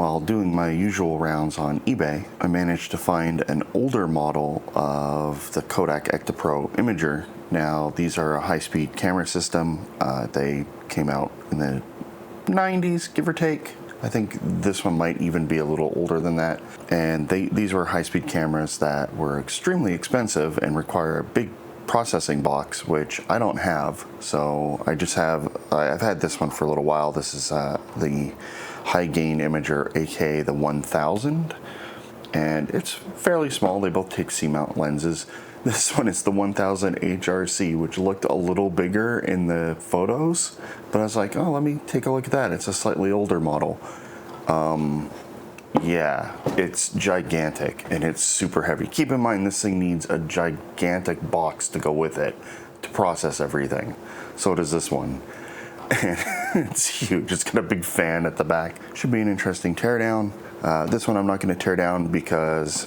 while doing my usual rounds on eBay, I managed to find an older model of the Kodak EktaPro imager. Now, these are a high-speed camera system. They came out in the 90s, give or take. I think this one might even be a little older than that. And these were high-speed cameras that were extremely expensive and require a big processing box, which I don't have. So I've had this one for a little while. This is the high gain imager, aka the 1000. And it's fairly small. They both take C-mount lenses. This one is the 1000 HRC, which looked a little bigger in the photos, but I was like, oh, let me take a look at that. It's a slightly older model. Yeah, it's gigantic and it's super heavy. Keep in mind, this thing needs a gigantic box to go with it to process everything. So does this one. And it's huge. It's got a big fan at the back. Should be an interesting teardown. This one I'm not going to tear down because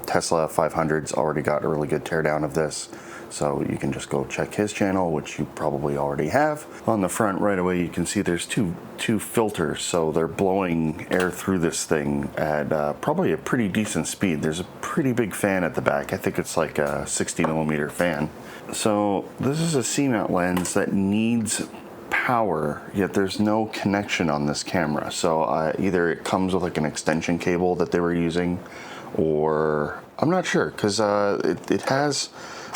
Tesla 500's already got a really good teardown of this. So you can just go check his channel, which you probably already have. On the front right away, you can see there's two filters. So they're blowing air through this thing at probably a pretty decent speed. There's a pretty big fan at the back. I think it's like a 60mm fan. So this is a C-mount lens that needs power, yet there's no connection on this camera. So either it comes with like an extension cable that they were using, or I'm not sure, because it has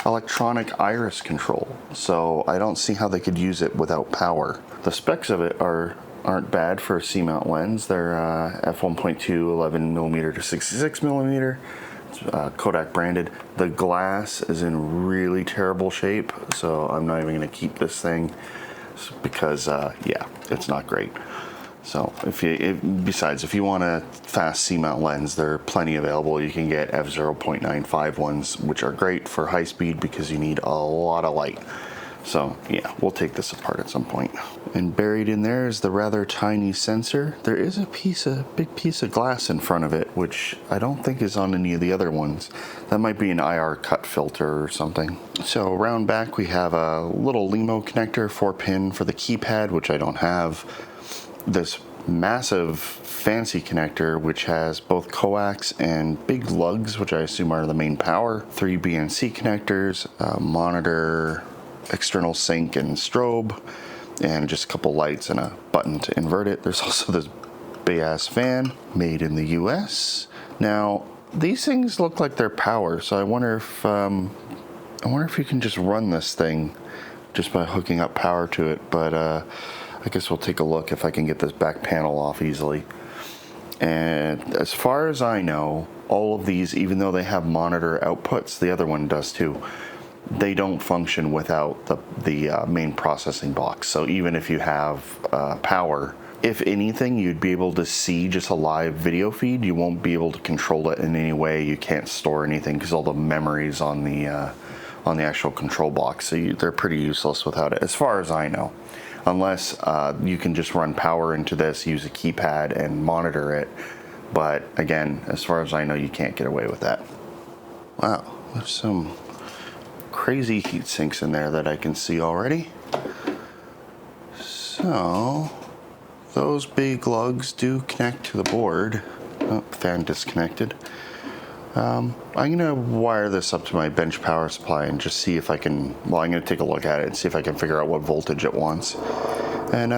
electronic iris control, so I don't see how they could use it without power. The specs of it aren't bad for a C-mount lens. They're f1.2 11mm to 66mm. Kodak branded. The glass is in really terrible shape, so I'm not even going to keep this thing because yeah, it's not great. So besides, if you want a fast C-mount lens, there are plenty available. You can get f0.95 ones, which are great for high speed because you need a lot of light. So yeah, we'll take this apart at some point. And buried in there is the rather tiny sensor. There is a big piece of glass in front of it, which I don't think is on any of the other ones. That might be an IR cut filter or something. So around back we have a little LEMO connector, 4-pin for the keypad, which I don't have. This massive fancy connector, which has both coax and big lugs, which I assume are the main power. 3 BNC connectors, monitor, external sync and strobe, and just a couple lights and a button to invert it. There's also this big ass fan made in the US. Now these things look like they're power, so I wonder if you can just run this thing just by hooking up power to it, but I guess we'll take a look if I can get this back panel off easily. And as far as I know, all of these, even though they have monitor outputs, the other one does too, they don't function without the main processing box. So even if you have power, if anything, you'd be able to see just a live video feed. You won't be able to control it in any way. You can't store anything because all the memory's on the actual control box. So they're pretty useless without it, as far as I know. Unless you can just run power into this, use a keypad and monitor it. But again, as far as I know, you can't get away with that. Wow, there's some crazy heat sinks in there that I can see already. So those big lugs do connect to the board. Oh, fan disconnected. I'm gonna wire this up to my bench power supply and just see if I can, well, I'm gonna take a look at it and see if I can figure out what voltage it wants. And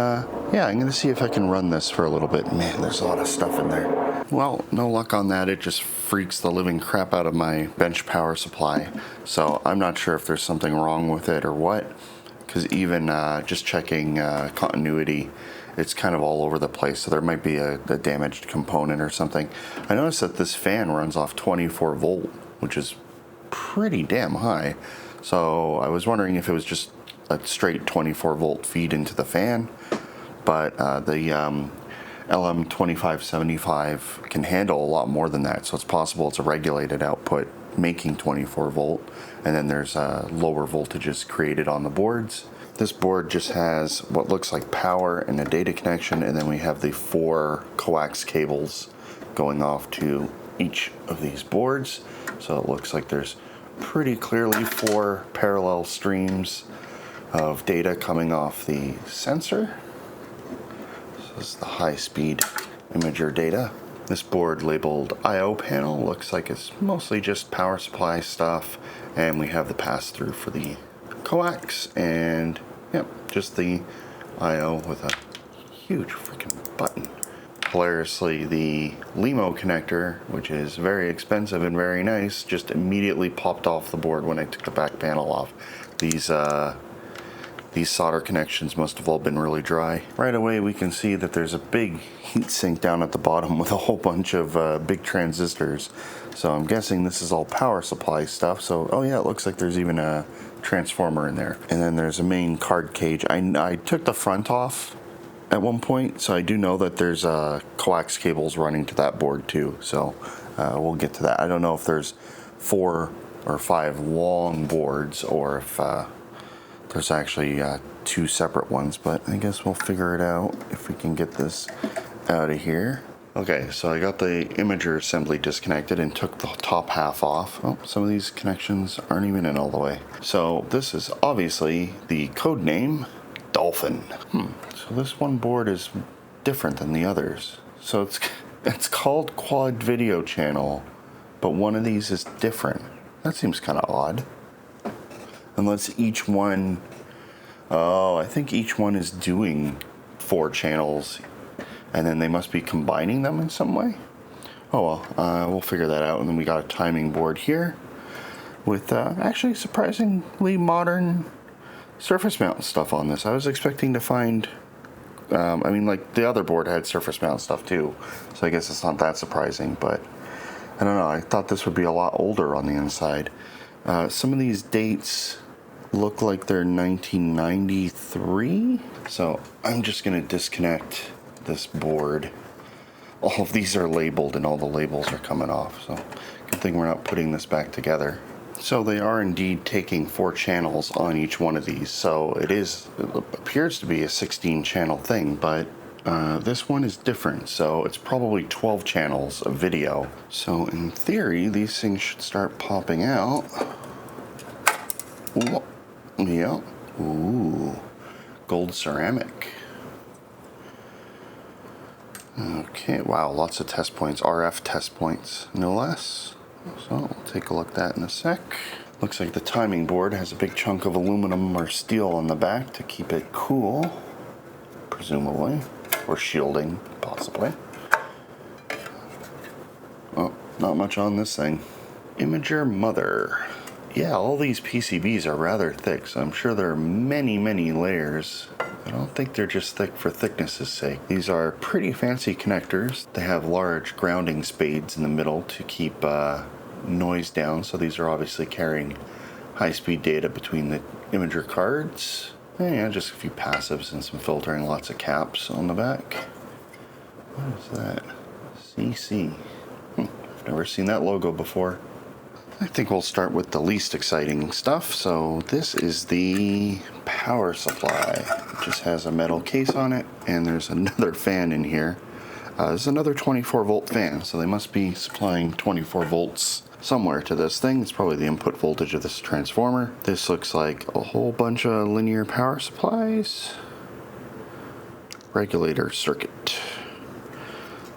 yeah, I'm gonna see if I can run this for a little bit. Man, there's a lot of stuff in there. Well, no luck on that. It just freaks the living crap out of my bench power supply. So I'm not sure if there's something wrong with it or what, because even just checking continuity, it's kind of all over the place, so there might be a damaged component or something. I noticed that this fan runs off 24 volt, which is pretty damn high. So I was wondering if it was just a straight 24 volt feed into the fan, but the LM2575 can handle a lot more than that, so it's possible it's a regulated output making 24 volt, and then there's lower voltages created on the boards. This board just has what looks like power and a data connection, and then we have the 4 coax cables going off to each of these boards. So it looks like there's pretty clearly 4 parallel streams of data coming off the sensor. So this is the high speed imager data. This board labeled I/O panel looks like it's mostly just power supply stuff, and we have the pass-through for the coax, and yep, just the I/O with a huge freaking button. Hilariously, the LEMO connector, which is very expensive and very nice, just immediately popped off the board when I took the back panel off. These solder connections must have all been really dry. Right away we can see that there's a big heat sink down at the bottom with a whole bunch of big transistors. So I'm guessing this is all power supply stuff. So, oh yeah, it looks like there's even a transformer in there. And then there's a main card cage. I took the front off at one point, so I do know that there's coax cables running to that board too. So we'll get to that. I don't know if there's 4 or 5 long boards or if there's actually 2 separate ones, but I guess we'll figure it out if we can get this out of here. Okay, so I got the imager assembly disconnected and took the top half off. Oh, some of these connections aren't even in all the way. So this is obviously the code name Dolphin. So this one board is different than the others. So it's called Quad Video Channel, but one of these is different. That seems kind of odd. Unless each one, oh, I think each one is doing 4 channels, and then they must be combining them in some way. Oh well, we'll figure that out. And then we got a timing board here with actually surprisingly modern surface mount stuff on this. I was expecting to find, I mean, like the other board had surface mount stuff too, so I guess it's not that surprising, but I don't know, I thought this would be a lot older on the inside. Some of these dates look like they're 1993, so I'm just gonna disconnect this board. All of these are labeled and all the labels are coming off, so good thing we're not putting this back together. So they are indeed taking 4 channels on each one of these, so it appears to be a 16 channel thing, but this one is different, so it's probably 12 channels of video. So in theory, these things should start popping out. Ooh. Yeah. Ooh. Gold ceramic. Okay, wow, lots of test points. RF test points, no less. So we'll take a look at that in a sec. Looks like the timing board has a big chunk of aluminum or steel on the back to keep it cool, presumably, or shielding, possibly. Oh, not much on this thing. Imager mother. Yeah, all these PCBs are rather thick, so I'm sure there are many, many layers. I don't think they're just thick for thickness' sake. These are pretty fancy connectors. They have large grounding spades in the middle to keep noise down, so these are obviously carrying high-speed data between the imager cards. And yeah, just a few passives and some filtering, lots of caps on the back. What is that? CC. I've never seen that logo before. I think we'll start with the least exciting stuff. So this is the power supply. It just has a metal case on it, and there's another fan in here. There's another 24 volt fan, so they must be supplying 24 volts somewhere to this thing. It's probably the input voltage of this transformer. This looks like a whole bunch of linear power supplies. Regulator circuit.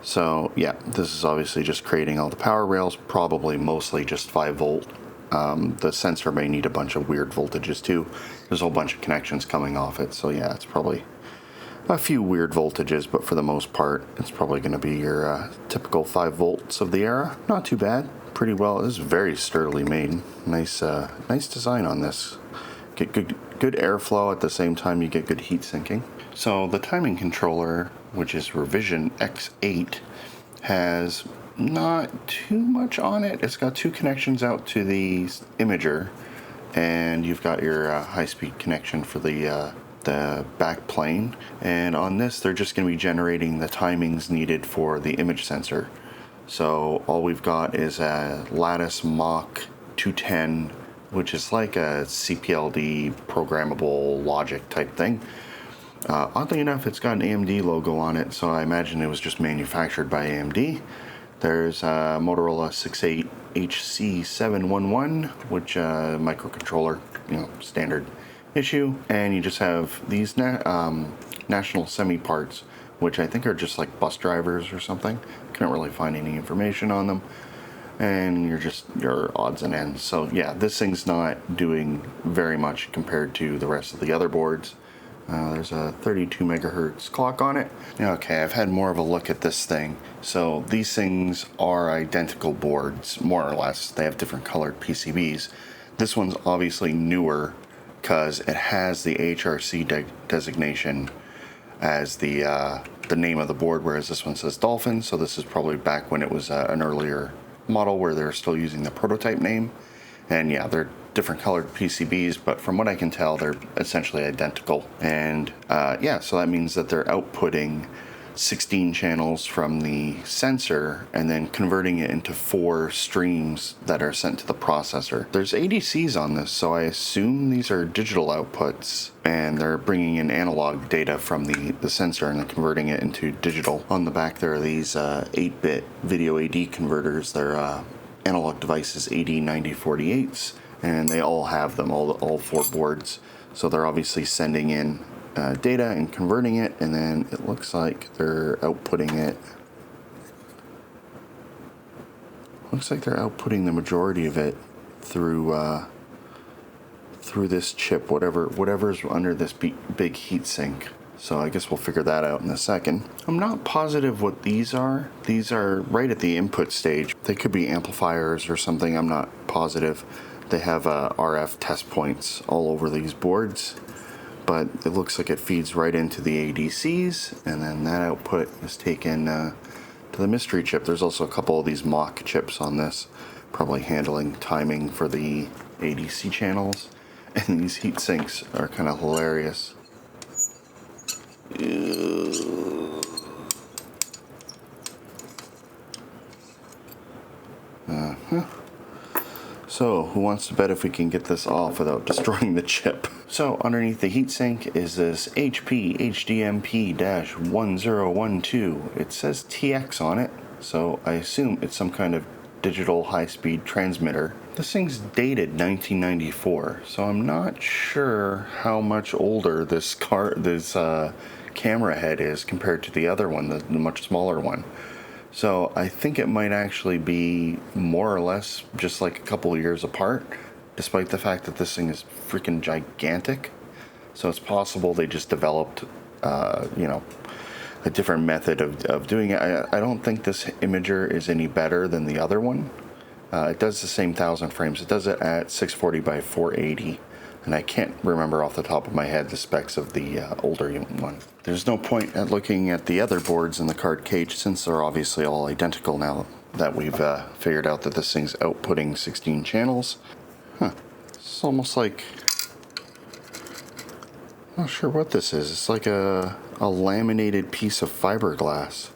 So yeah, this is obviously just creating all the power rails, probably mostly just 5 volt. The sensor may need a bunch of weird voltages too. There's a whole bunch of connections coming off it, so yeah, it's probably a few weird voltages, but for the most part, it's probably going to be your typical 5 volts of the era. Not too bad, pretty well. This is very sturdily made. Nice design on this. Get good airflow at the same time you get good heat sinking. So the timing controller, which is revision X8, has not too much on it. It's got 2 connections out to the imager, and you've got your high-speed connection for the back plane. And on this, they're just going to be generating the timings needed for the image sensor. So all we've got is a Lattice Mach 210, which is like a CPLD programmable logic type thing. Oddly enough, it's got an AMD logo on it, so I imagine it was just manufactured by AMD. There's a Motorola 68HC711, which microcontroller, standard issue. And you just have these National Semi parts, which I think are just like bus drivers or something. Couldn't really find any information on them. And your odds and ends. So yeah, this thing's not doing very much compared to the rest of the other boards. There's a 32 megahertz clock on it. Okay, I've had more of a look at this thing. So these things are identical boards, more or less. They have different colored PCBs. This one's obviously newer because it has the HRC designation as the name of the board, whereas this one says Dolphin. So this is probably back when it was an earlier model where they're still using the prototype name. And yeah, they're different colored PCBs, but from what I can tell, they're essentially identical. And yeah, so that means that they're outputting 16 channels from the sensor and then converting it into 4 streams that are sent to the processor. There's ADCs on this, so I assume these are digital outputs, and they're bringing in analog data from the sensor and then converting it into digital. On the back there are these 8-bit video AD converters. They're analog devices AD9048s, and they all have them, all 4 boards. So they're obviously sending in data and converting it, and then it looks like they're outputting it. Looks like they're outputting the majority of it through this chip, whatever's under this big heat sink. So I guess we'll figure that out in a second. I'm not positive what these are. These are right at the input stage. They could be amplifiers or something. I'm not positive. They have RF test points all over these boards, but it looks like it feeds right into the ADCs, and then that output is taken to the mystery chip. There's also a couple of these mock chips on this, probably handling timing for the ADC channels. And these heat sinks are kind of hilarious. So, who wants to bet if we can get this off without destroying the chip? So, underneath the heatsink is this HP HDMP-1012. It says TX on it, so I assume it's some kind of digital high-speed transmitter. This thing's dated 1994, so I'm not sure how much older this camera head is compared to the other one, the much smaller one. So I think it might actually be more or less just like a couple of years apart, despite the fact that this thing is freaking gigantic. So it's possible they just developed, a different method of doing it. I don't think this imager is any better than the other one. It does the same 1000 frames. It does it at 640 by 480. And I can't remember off the top of my head the specs of the older one. There's no point at looking at the other boards in the card cage since they're obviously all identical now that we've figured out that this thing's outputting 16 channels. It's almost like, I'm not sure what this is. It's like a laminated piece of fiberglass.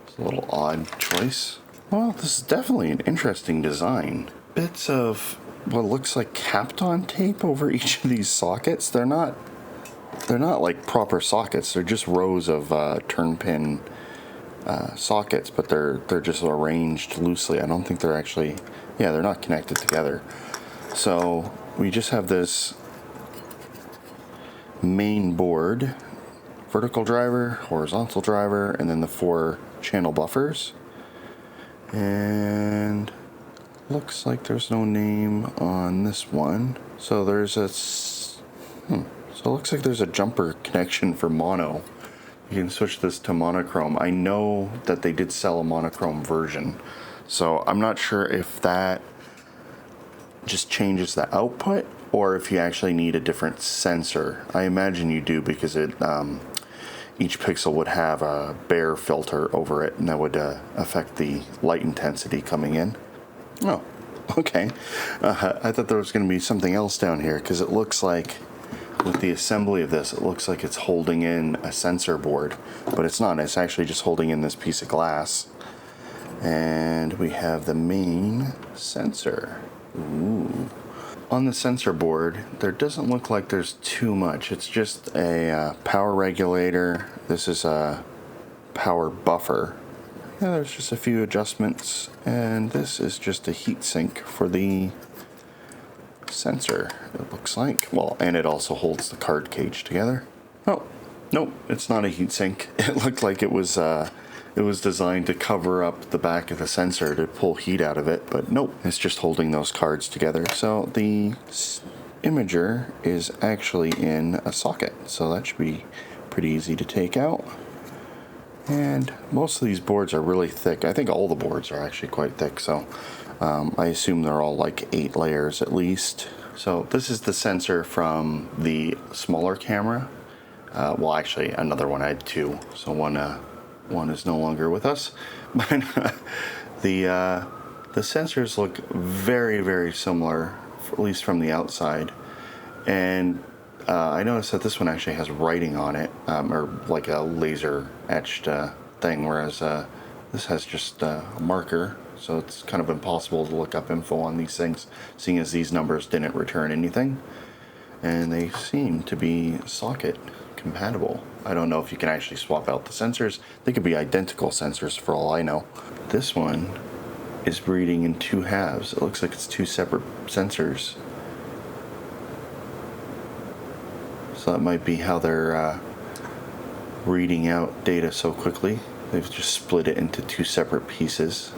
It's a little odd choice. Well, this is definitely an interesting design. Bits of what looks like Kapton tape over each of these sockets. They're not like proper sockets. They're just rows of turn pin sockets, but they're just arranged loosely. I don't think they're actually, they're not connected together. So we just have this main board, vertical driver, horizontal driver, and then the 4 channel buffers. And looks like there's no name on this one. So there's so it looks like there's a jumper connection for mono. You can switch this to monochrome. I know that they did sell a monochrome version, so I'm not sure if that just changes the output or if you actually need a different sensor. I imagine you do, because it each pixel would have a Bayer filter over it, and that would affect the light intensity coming in. Oh, okay. I thought there was going to be something else down here, because it looks like with the assembly of this, it looks like it's holding in a sensor board, but it's not. It's actually just holding in this piece of glass. And we have the main sensor. Ooh. On the sensor board, there doesn't look like there's too much. It's just a power regulator. This is a power buffer. There's just a few adjustments, and this is just a heat sink for the sensor, it looks like. Well, and it also holds the card cage together. Oh, Nope, it's not a heatsink. It looked like it was designed to cover up the back of the sensor to pull heat out of it, but nope, it's just holding those cards together. So the imager is actually in a socket, so that should be pretty easy to take out. And most of these boards are really thick. I think all the boards are actually quite thick, so I assume they're all like 8 layers at least. So this is the sensor from the smaller camera. Well, actually, another one. I had 2, so one is no longer with us. But the sensors look very, very similar, at least from the outside. And I noticed that this one actually has writing on it, or like a laser etched thing, whereas this has just a marker, so it's kind of impossible to look up info on these things, seeing as these numbers didn't return anything. And they seem to be socket compatible. I don't know if you can actually swap out the sensors. They could be identical sensors for all I know. This one is reading in 2 halves. It looks like it's 2 separate sensors. So that might be how they're reading out data so quickly. They've just split it into 2 separate pieces.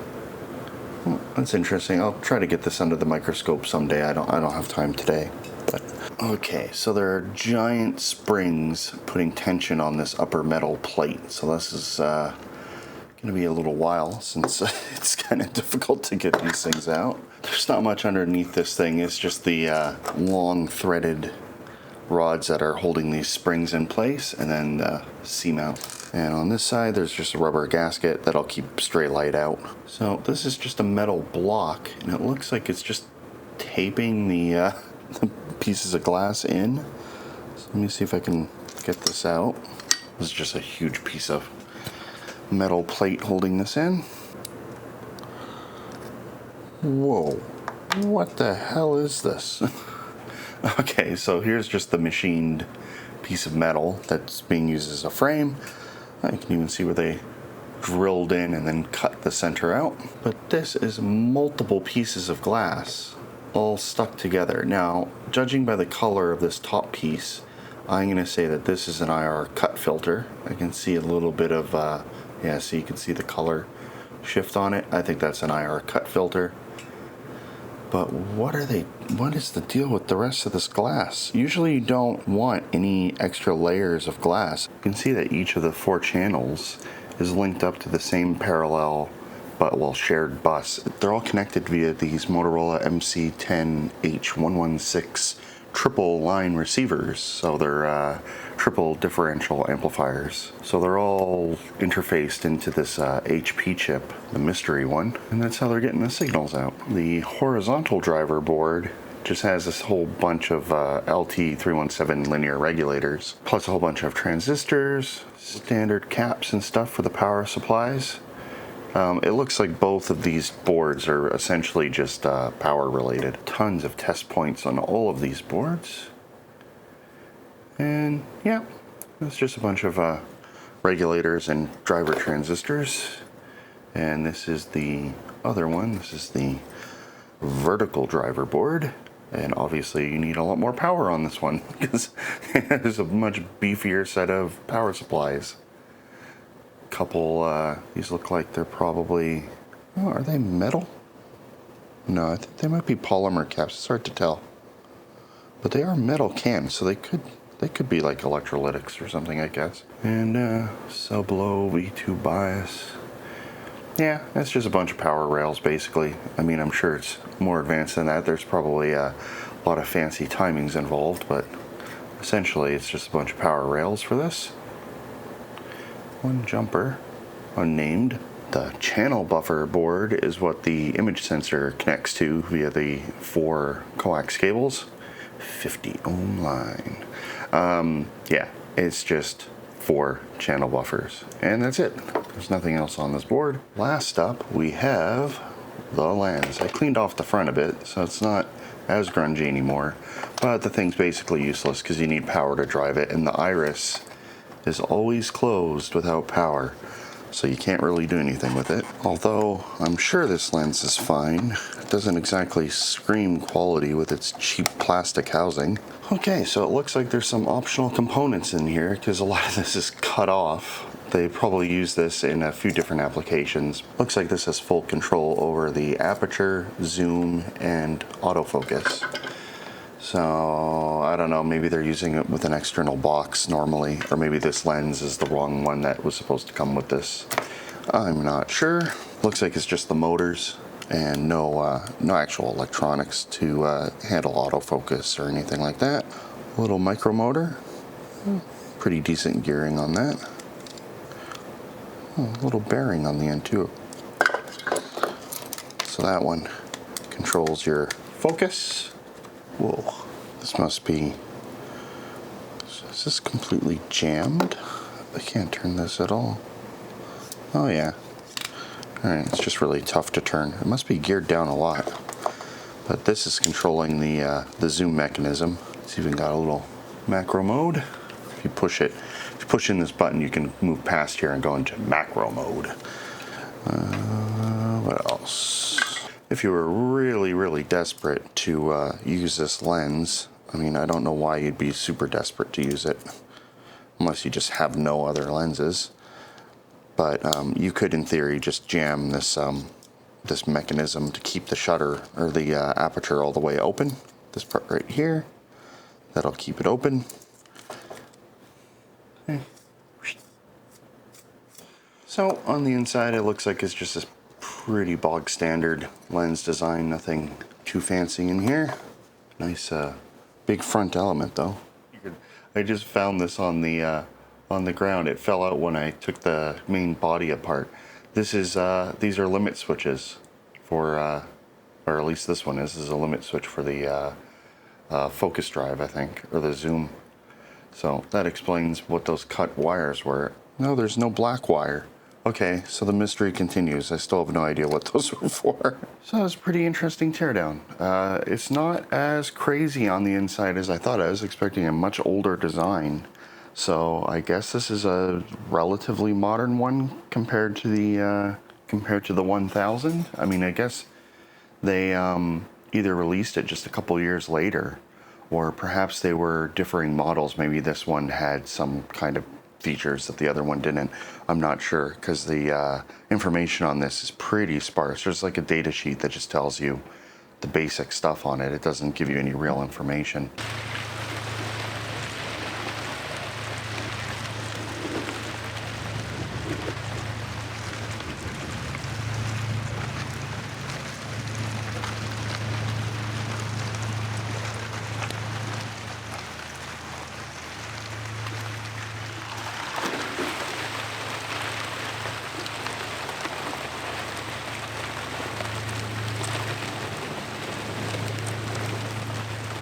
Well, that's interesting. I'll try to get this under the microscope someday. I don't have time today. But okay, so there are giant springs putting tension on this upper metal plate. So this is going to be a little while, since it's kind of difficult to get these things out. There's not much underneath this thing. It's just the long threaded rods that are holding these springs in place, and then the C-mount. And on this side there's just a rubber gasket that'll keep stray light out. So this is just a metal block, and it looks like it's just taping the pieces of glass in. So let me see if I can get this out. This is just a huge piece of metal plate holding this in. Whoa, what the hell is this? Okay, so here's just the machined piece of metal that's being used as a frame. You can even see where they drilled in and then cut the center out. But this is multiple pieces of glass all stuck together. Now, judging by the color of this top piece, I'm going to say that this is an IR cut filter. I can see a little bit of, yeah, so you can see the color shift on it. I think that's an IR cut filter. But what is the deal with the rest of this glass? Usually you don't want any extra layers of glass. You can see that each of the 4 channels is linked up to the same parallel, but well, shared bus. They're all connected via these Motorola MC10H116 triple line receivers. So they're triple differential amplifiers. So they're all interfaced into this HP chip, the mystery one, and that's how they're getting the signals out. The horizontal driver board just has this whole bunch of LT317 linear regulators, plus a whole bunch of transistors, standard caps and stuff for the power supplies. It looks like both of these boards are essentially just power related. Tons of test points on all of these boards. And yeah, it's just a bunch of regulators and driver transistors. And this is the other one. This is the vertical driver board. And obviously you need a lot more power on this one because there's a much beefier set of power supplies. Couple, these look like they're probably, oh, are they metal? No, I think they might be polymer caps. It's hard to tell. But they are metal cans, so they could be like electrolytics or something, I guess. And sub-low V2 bias. Yeah, it's just a bunch of power rails, basically. I mean, I'm sure it's more advanced than that. There's probably a lot of fancy timings involved, but essentially it's just a bunch of power rails for this. One jumper, unnamed. The channel buffer board is what the image sensor connects to via the 4 coax cables. 50 ohm line. Yeah, it's just 4 channel buffers, and that's it. There's nothing else on this board. Last up, we have the lens. I cleaned off the front a bit, so it's not as grungy anymore, but the thing's basically useless because you need power to drive it, and the iris is always closed without power. so you can't really do anything with it. Although I'm sure this lens is fine. It doesn't exactly scream quality with its cheap plastic housing. Okay, so it looks like there's some optional components in here because a lot of this is cut off. They probably use this in a few different applications. Looks like this has full control over the aperture, zoom, and autofocus. So I don't know, maybe they're using it with an external box normally, or maybe this lens is the wrong one that was supposed to come with this. I'm not sure. Looks like it's just the motors and no actual electronics to handle autofocus or anything like that. A little micro motor, pretty decent gearing on that. A little bearing on the end too. So that one controls your focus. Whoa, this must be, is this completely jammed? I can't turn this at all. Oh yeah. Alright, it's just really tough to turn. It must be geared down a lot. But this is controlling the zoom mechanism. It's even got a little macro mode. If you push it, if you push in this button, you can move past here and go into macro mode. What else? If you were really desperate to use this lens, I mean, I don't know why you'd be super desperate to use it, unless you just have no other lenses. But you could, in theory, just jam this this mechanism to keep the shutter or the aperture all the way open. This part right here, that'll keep it open. Okay. So on the inside, it looks like it's just a pretty bog standard lens design. Nothing too fancy in here. Nice big front element though. I just found this on the ground. It fell out when I took the main body apart. This is these are limit switches for or at least this one is. This is a limit switch for the focus drive, I think, or the zoom. So that explains what those cut wires were. No, there's no black wire. Okay, so the mystery continues. I still have no idea what those were for. So it's a pretty interesting teardown. It's not as crazy on the inside as I thought. I was expecting a much older design. So I guess this is a relatively modern one compared to the 1000. I mean, I guess they either released it just a couple years later, or perhaps they were differing models. Maybe this one had some kind of features that the other one didn't. I'm not sure, because the information on this is pretty sparse. There's like a data sheet that just tells you the basic stuff on it. It doesn't give you any real information.